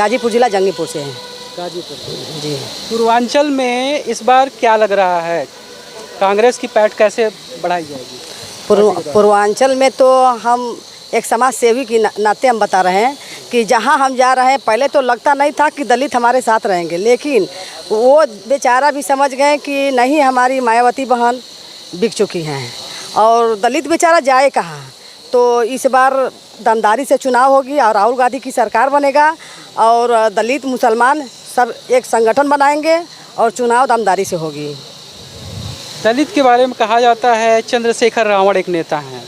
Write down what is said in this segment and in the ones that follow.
गाजीपुर जिला जंगीपुर से हैं। गाजीपुर से जी। पूर्वांचल में इस बार क्या लग रहा है, कांग्रेस की पैठ कैसे बढ़ाई जाएगी? पूर्वांचल में तो हम एक समाज सेवी की नाते हम बता रहे हैं कि जहां हम जा रहे हैं, पहले तो लगता नहीं था कि दलित हमारे साथ रहेंगे, लेकिन वो बेचारा भी समझ गए कि नहीं, हमारी मायावती बहन बिक चुकी हैं और दलित बेचारा जाए कहाँ। तो इस बार दमदारी से चुनाव होगी और राहुल गांधी की सरकार बनेगा और दलित मुसलमान सब एक संगठन बनाएंगे और चुनाव दमदारी से होगी। दलित के बारे में कहा जाता है चंद्रशेखर रावण एक नेता हैं,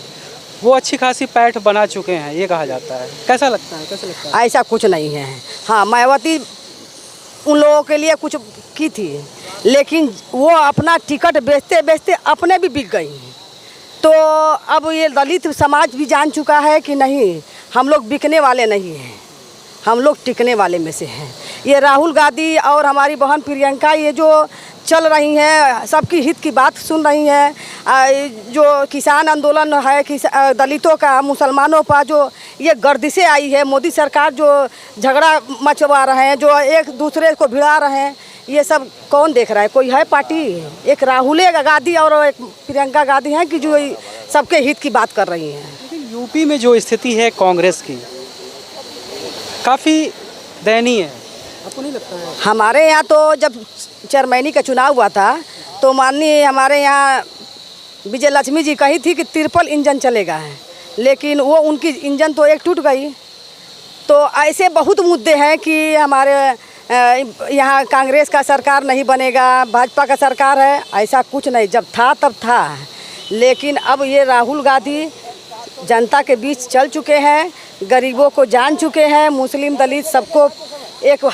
वो अच्छी खासी पैठ बना चुके हैं, ये कहा जाता है। कैसा लगता है, कैसे लगता है? ऐसा कुछ नहीं है। हाँ, मायावती उन लोगों के लिए कुछ की थी, लेकिन वो अपना टिकट बेचते बेचते अपने भी बिक गई। तो अब ये दलित समाज भी जान चुका है कि नहीं, हम लोग बिकने वाले नहीं हैं, हम लोग टिकने वाले में से हैं। ये राहुल गांधी और हमारी बहन प्रियंका ये जो चल रही हैं, सबकी हित की बात सुन रही हैं। जो किसान आंदोलन है कि दलितों का, मुसलमानों पर जो ये गर्दिशें आई है, मोदी सरकार जो झगड़ा मचवा रहे हैं, जो एक दूसरे को भिड़ा रहे हैं, ये सब कौन देख रहा है? कोई है पार्टी? एक राहुल गांधी और एक प्रियंका गांधी हैं कि जो सबके हित की बात कर रही हैं। लेकिन यूपी में जो स्थिति है कांग्रेस की, काफ़ी दयनीय है, आपको नहीं लगता है? हमारे यहाँ तो जब चेयरमैनी का चुनाव हुआ था तो माननीय हमारे यहाँ विजय लक्ष्मी जी कही थी कि 3 इंजन चलेगा है, लेकिन वो उनकी इंजन तो एक टूट गई। तो ऐसे बहुत मुद्दे हैं कि हमारे यहाँ कांग्रेस का सरकार नहीं बनेगा, भाजपा का सरकार है, ऐसा कुछ नहीं। जब था तब था, लेकिन अब ये राहुल गांधी जनता के बीच चल चुके हैं, गरीबों को जान चुके हैं, मुस्लिम दलित सबको एक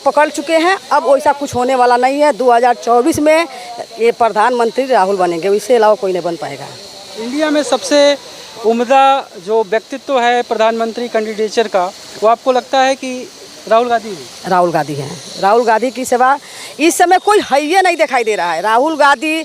पकड़ चुके हैं। अब वैसा कुछ होने वाला नहीं है। 2024 में ये प्रधानमंत्री राहुल बनेंगे, इससे अलावा कोई नहीं बन पाएगा। इंडिया में सबसे उम्दा जो व्यक्तित्व है प्रधानमंत्री कैंडिडेचर का, वो आपको लगता है कि राहुल गांधी है? राहुल गांधी हैं। राहुल गांधी की सिवा इस समय कोई हैये नहीं दिखाई दे रहा है। राहुल गांधी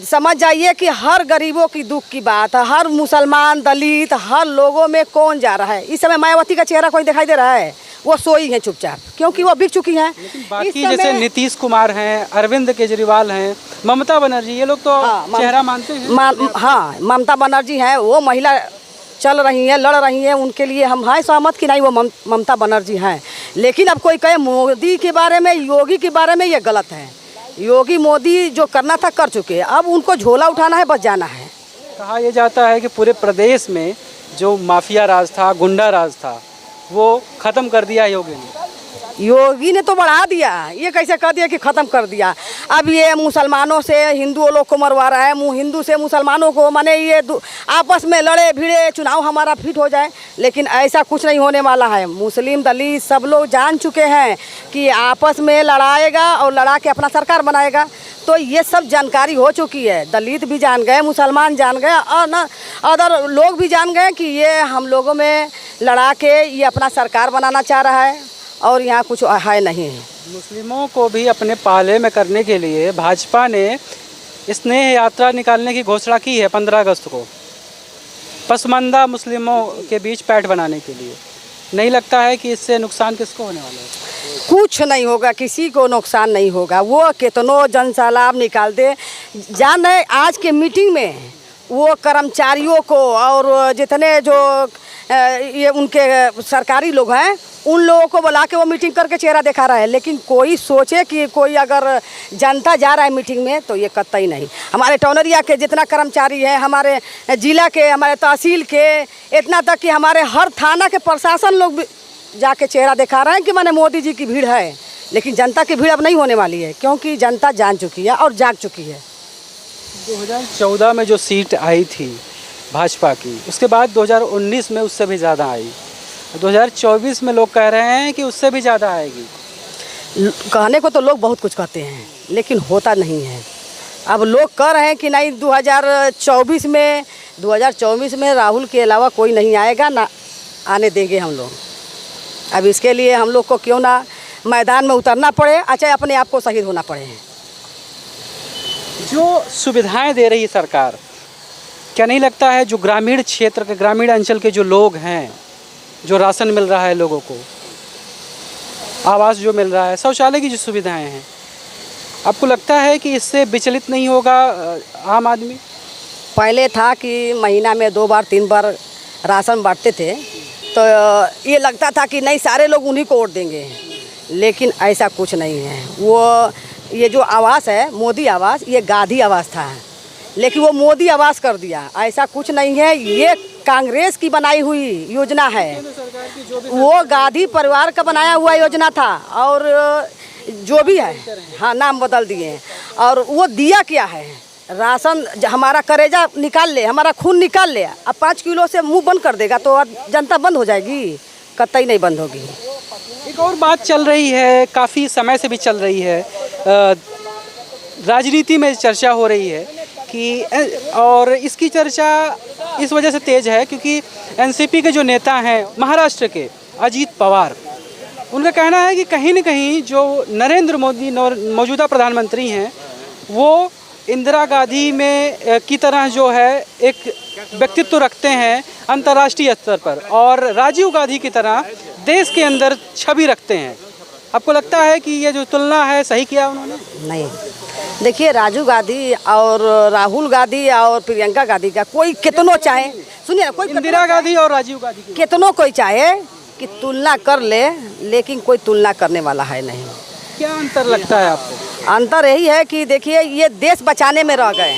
समझ जाइए कि हर गरीबों की दुख की बात है, हर मुसलमान दलित हर लोगों में कौन जा रहा है। इस समय मायावती का चेहरा कोई दिखाई दे रहा है? वो सोई है चुपचाप, क्योंकि वो बिक चुकी हैं। लेकिन बाकी जैसे नीतीश कुमार हैं, अरविंद केजरीवाल हैं, ममता बनर्जी, ये लोग तो चेहरा मानते हैं। हाँ, ममता बनर्जी हैं, वो महिला चल रही हैं, लड़ रही हैं, उनके लिए हम हैं सहमत कि नहीं, वो ममता बनर्जी हैं। लेकिन अब कोई कहे मोदी के बारे में, योगी के बारे में, ये गलत है। योगी मोदी जो करना था कर चुके हैं, अब उनको झोला उठाना है, बस जाना है। कहा यह जाता है कि पूरे प्रदेश में जो माफिया राज था, गुंडा राज था, वो ख़त्म कर दिया योगी ने। योगी ने तो बढ़ा दिया, ये कैसे कर दिया कि ख़त्म कर दिया। अब ये मुसलमानों से हिंदुओं लोग को मरवा रहा है, हिंदू से मुसलमानों को, माने ये आपस में लड़े भिड़े चुनाव हमारा फिट हो जाए, लेकिन ऐसा कुछ नहीं होने वाला है। मुस्लिम दलित सब लोग जान चुके हैं कि आपस में लड़ाएगा और लड़ा के अपना सरकार बनाएगा। तो ये सब जानकारी हो चुकी है, दलित भी जान गए, मुसलमान जान गए और न अदर लोग भी जान गए कि ये हम लोगों में लड़ा के ये अपना सरकार बनाना चाह रहा है और यहाँ कुछ है नहीं है। मुस्लिमों को भी अपने पाले में करने के लिए भाजपा ने स्नेह यात्रा निकालने की घोषणा की है 15 अगस्त को, पसमानदा मुस्लिमों के बीच पैठ बनाने के लिए। नहीं लगता है कि इससे नुकसान किसको होने वाला है? कुछ नहीं होगा, किसी को नुकसान नहीं होगा। वो कितनों जनसैलाब निकाल दे, जान रहे आज के मीटिंग में वो कर्मचारियों को और जितने जो ये उनके सरकारी लोग हैं उन लोगों को बुला के वो मीटिंग करके चेहरा दिखा रहा है। लेकिन कोई सोचे कि कोई अगर जनता जा रहा है मीटिंग में तो ये कतई नहीं। हमारे टौनरिया के जितना कर्मचारी है, हमारे जिला के, हमारे तहसील के, इतना तक कि हमारे हर थाना के प्रशासन लोग भी जाके चेहरा दिखा रहे हैं कि माने मोदी जी की भीड़ है। लेकिन जनता की भीड़ अब नहीं होने वाली है, क्योंकि जनता जान चुकी है और जाग चुकी है। 2014 में जो सीट आई थी भाजपा की, उसके बाद 2019 में उससे भी ज़्यादा आई, 2024 में लोग कह रहे हैं कि उससे भी ज़्यादा आएगी। कहने को तो लोग बहुत कुछ कहते हैं, लेकिन होता नहीं है। अब लोग कह रहे हैं कि नहीं 2024 में राहुल के अलावा कोई नहीं आएगा, ना आने देंगे हम लोग। अब इसके लिए हम लोग को क्यों ना मैदान में उतरना पड़े, अच्छा अपने आप को शहीद होना पड़े। जो सुविधाएं दे रही सरकार, क्या नहीं लगता है जो ग्रामीण क्षेत्र के, ग्रामीण अंचल के जो लोग हैं, जो राशन मिल रहा है लोगों को, आवास जो मिल रहा है, शौचालय की जो सुविधाएं हैं, आपको लगता है कि इससे विचलित नहीं होगा आम आदमी? पहले था कि महीना में 2 बार 3 बार राशन बांटते थे, तो ये लगता था कि नहीं सारे लोग उन्हीं को वोट देंगे, लेकिन ऐसा कुछ नहीं है। वो ये जो आवास है मोदी आवास, ये गांधी आवास था, लेकिन वो मोदी आवास कर दिया। ऐसा कुछ नहीं है, ये कांग्रेस की बनाई हुई योजना है। वो गांधी परिवार का बनाया हुआ योजना था, और जो भी है, हाँ, नाम बदल दिए हैं। और वो दिया क्या है, राशन हमारा करेजा निकाल ले, हमारा खून निकाल ले, अब 5 किलो से मुंह बंद कर देगा तो जनता बंद हो जाएगी? कतई नहीं बंद होगी। एक और बात चल रही है, काफ़ी समय से भी चल रही है, राजनीति में चर्चा हो रही है कि, और इसकी चर्चा इस वजह से तेज है क्योंकि एनसीपी के जो नेता हैं महाराष्ट्र के अजीत पवार, उनका कहना है कि कहीं न कहीं जो नरेंद्र मोदी मौजूदा प्रधानमंत्री हैं, वो इंदिरा गांधी में की तरह जो है एक व्यक्तित्व रखते हैं अंतर्राष्ट्रीय स्तर पर, और राजीव गांधी की तरह देश के अंदर छवि रखते हैं। आपको लगता है कि ये जो तुलना है सही किया उन्होंने? नहीं, देखिए, राजीव गांधी और राहुल गांधी और प्रियंका गांधी का कोई कितनों चाहे, सुनिए ना, कोई इंदिरा गांधी और राजीव गांधी की कितनों कोई चाहे कि तुलना कर ले, लेकिन कोई तुलना करने वाला है नहीं। क्या अंतर लगता है आपको? अंतर यही है कि देखिए, ये देश बचाने में रह गए,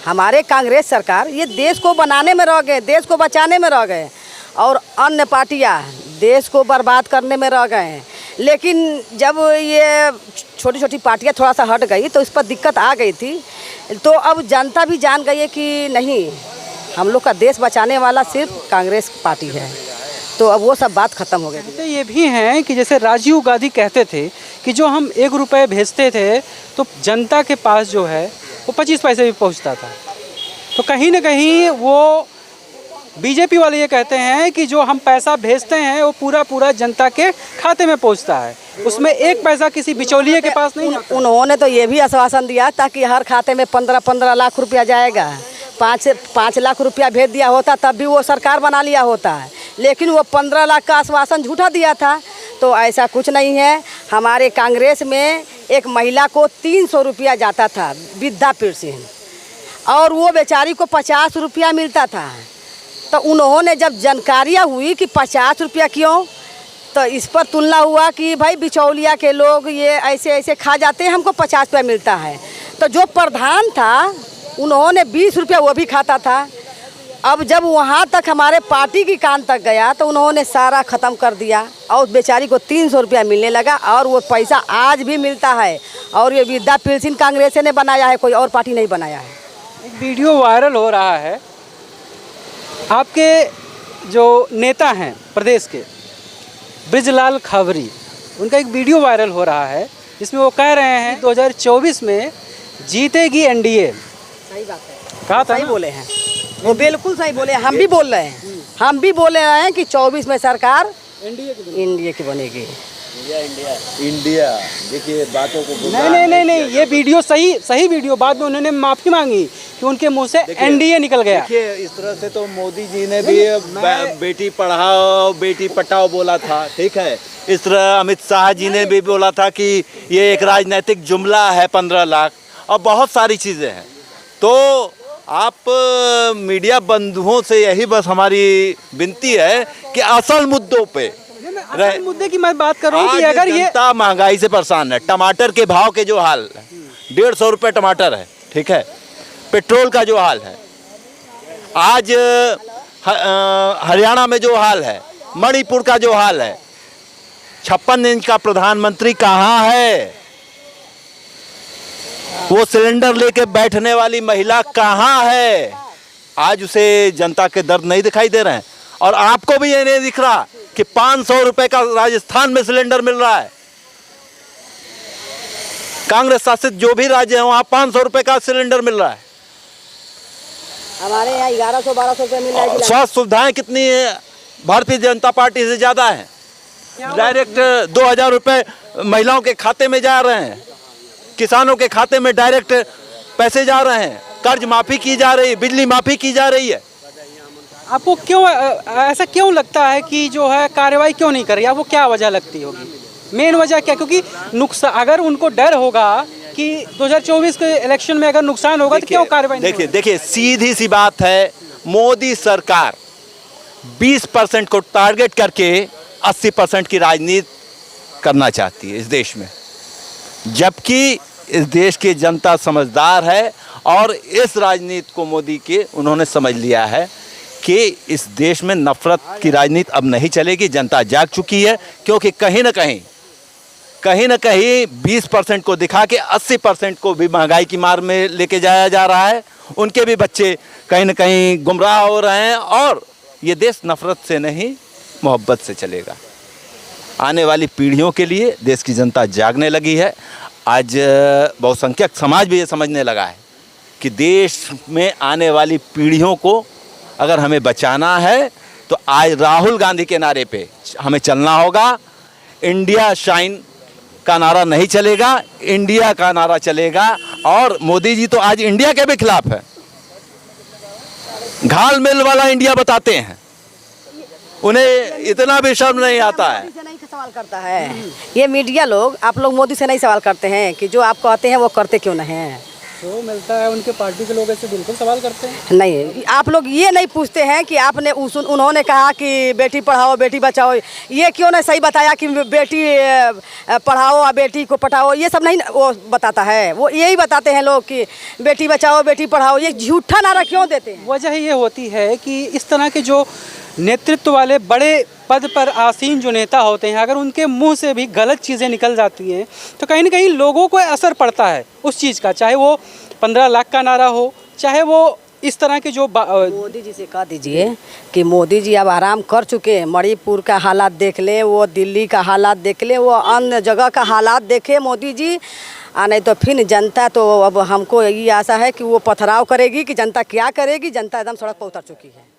हमारे कांग्रेस सरकार ये देश को बनाने में रह गए, देश को बचाने में रह गए, और अन्य पार्टियां देश को बर्बाद करने में रह गए हैं। लेकिन जब ये छोटी छोटी पार्टियां थोड़ा सा हट गई तो इस पर दिक्कत आ गई थी, तो अब जनता भी जान गई है कि नहीं, हम लोग का देश बचाने वाला सिर्फ कांग्रेस पार्टी है, तो अब वो सब बात खत्म हो गई। ये भी हैं कि जैसे राजीव गांधी कहते थे कि जो हम 1 रुपये भेजते थे तो जनता के पास जो है वो 25 पैसे भी पहुंचता था, तो कहीं ना कहीं वो बीजेपी वाले ये कहते हैं कि जो हम पैसा भेजते हैं वो पूरा जनता के खाते में पहुंचता है, उसमें 1 पैसा किसी बिचौलिए के पास नहीं जाता। उन्होंने तो ये भी आश्वासन दिया ताकि हर खाते में 15-15 लाख रुपया जाएगा, 5 लाख रुपया भेज दिया होता तब भी वो सरकार बना लिया होता है, लेकिन वो 15 लाख का आश्वासन झूठा दिया था। तो ऐसा कुछ नहीं है। हमारे कांग्रेस में एक महिला को 300 रुपया जाता था वृद्धा पेंशन, और वो बेचारी को 50 रुपया मिलता था। तो उन्होंने जब जानकारियाँ हुई कि 50 रुपया क्यों, तो इस पर तुलना हुआ कि भाई बिचौलिया के लोग ये ऐसे ऐसे खा जाते हैं, हमको 50 रुपया मिलता है। तो जो प्रधान था उन्होंने 20 रुपया वो भी खाता था। अब जब वहाँ तक हमारे पार्टी की कान तक गया तो उन्होंने सारा ख़त्म कर दिया, और बेचारी को 300 रुपया मिलने लगा, और वो पैसा आज भी मिलता है। और ये वृद्धा पेंशन कांग्रेस ने बनाया है, कोई और पार्टी नहीं बनाया है। एक वीडियो वायरल हो रहा है, आपके जो नेता हैं प्रदेश के बृजलाल खाबरी, उनका एक वीडियो वायरल हो रहा है जिसमें वो कह रहे हैं 2024 में जीतेगी एनडीए। सही बात है, कहा था, सही बोले हैं वो, बिल्कुल सही बोले। हम भी बोल रहे हैं, हम भी बोले हैं कि 24 में सरकार इंडिया की बनेगी। इंडिया देखिए बातों को नहीं, ये वीडियो सही वीडियो। बाद में उन्होंने माफ़ी मांगी कि उनके मुंह से एनडीए निकल गया। देखिए इस तरह से तो मोदी जी ने भी बेटी पढ़ाओ बेटी पटाओ बोला था, ठीक है। इस तरह अमित शाह जी ने भी बोला था कि ये एक राजनीतिक जुमला है 15 लाख, और बहुत सारी चीज़ें हैं। तो आप मीडिया बंधुओं से यही बस हमारी विनती है कि असल मुद्दों पे असल मुद्दे की मैं बात कर रहा हूँ कि अगर ये जनता महंगाई से परेशान है, टमाटर के भाव के जो हाल है, 150 रुपये टमाटर है, ठीक है। पेट्रोल का जो हाल है, आज हरियाणा में जो हाल है, मणिपुर का जो हाल है, 56 इंच का प्रधानमंत्री कहाँ है? वो सिलेंडर लेके बैठने वाली महिला कहाँ है? आज उसे जनता के दर्द नहीं दिखाई दे रहे हैं। और आपको भी ये नहीं दिख रहा कि 500 रुपए का राजस्थान में सिलेंडर मिल रहा है। कांग्रेस शासित जो भी राज्य है वहां 500 रुपए का सिलेंडर मिल रहा है। हमारे यहाँ 1100-1200 रुपये मिल रहा है। स्वास्थ्य सुविधाएं कितनी भारतीय जनता पार्टी से ज्यादा है। डायरेक्ट 2000 रुपए महिलाओं के खाते में जा रहे हैं, किसानों के खाते में डायरेक्ट पैसे जा रहे हैं, कर्ज माफी की जा रही है, बिजली माफी की जा रही है। आपको क्यों ऐसा क्यों लगता है कि जो है कार्रवाई क्यों नहीं कर रही? आपको क्या वजह लगती होगी? मेन वजह क्या, क्योंकि नुकसान अगर उनको डर होगा कि 2024 के इलेक्शन में अगर नुकसान होगा तो क्यों कार्रवाई नहीं देखिए होगी? देखिए सीधी सी बात है, मोदी सरकार 20% को टारगेट करके 80% की राजनीति करना चाहती है इस देश में, जबकि इस देश की जनता समझदार है और इस राजनीति को मोदी के उन्होंने समझ लिया है कि इस देश में नफरत की राजनीति अब नहीं चलेगी। जनता जाग चुकी है, क्योंकि कहीं ना कहीं 20% को दिखा के 80% को भी महंगाई की मार में लेके जाया जा रहा है। उनके भी बच्चे कहीं ना कहीं गुमराह हो रहे हैं और ये देश नफरत से नहीं मोहब्बत से चलेगा। आने वाली पीढ़ियों के लिए देश की जनता जागने लगी है। आज बहुसंख्यक समाज भी ये समझने लगा है कि देश में आने वाली पीढ़ियों को अगर हमें बचाना है तो आज राहुल गांधी के नारे पे हमें चलना होगा। इंडिया शाइन का नारा नहीं चलेगा, इंडिया का नारा चलेगा। और मोदी जी तो आज इंडिया के भी खिलाफ है, घाल मिल वाला इंडिया बताते हैं, उन्हें इतना भी शर्म नहीं आता है। मोदी से नहीं सवाल करता है ये मीडिया लोग, आप लोग मोदी से नहीं सवाल करते हैं कि जो आप कहते हैं वो करते क्यों नहीं हैं। जो मिलता है उनके पार्टी के लोग ऐसे बिल्कुल सवाल करते हैं। नहीं, आप लोग ये नहीं पूछते हैं कि आपने उन्होंने कहा कि बेटी पढ़ाओ बेटी बचाओ, ये क्यों नहीं सही बताया कि बेटी पढ़ाओ और बेटी को पढ़ाओ, ये सब नहीं वो बताता है। वो यही बताते हैं लोग कि बेटी बचाओ बेटी पढ़ाओ, ये झूठा नारा क्यों देते हैं। वजह ये होती है कि इस तरह के जो नेतृत्व वाले बड़े पद पर आसीन जो नेता होते हैं, अगर उनके मुंह से भी गलत चीज़ें निकल जाती हैं तो कहीं ना कहीं लोगों को असर पड़ता है उस चीज़ का, चाहे वो 15 लाख का नारा हो, चाहे वो इस तरह के जो मोदी जी से कह दीजिए कि मोदी जी अब आराम कर चुके हैं, मणिपुर का हालात देख ले, वो दिल्ली का हालात देख ले, वो अन्य जगह का हालात देखे मोदी जी। नहीं तो फिर जनता तो अब हमको यही आशा है कि वो पथराव करेगी कि जनता क्या करेगी। जनता एकदम सड़क पर उतर चुकी है।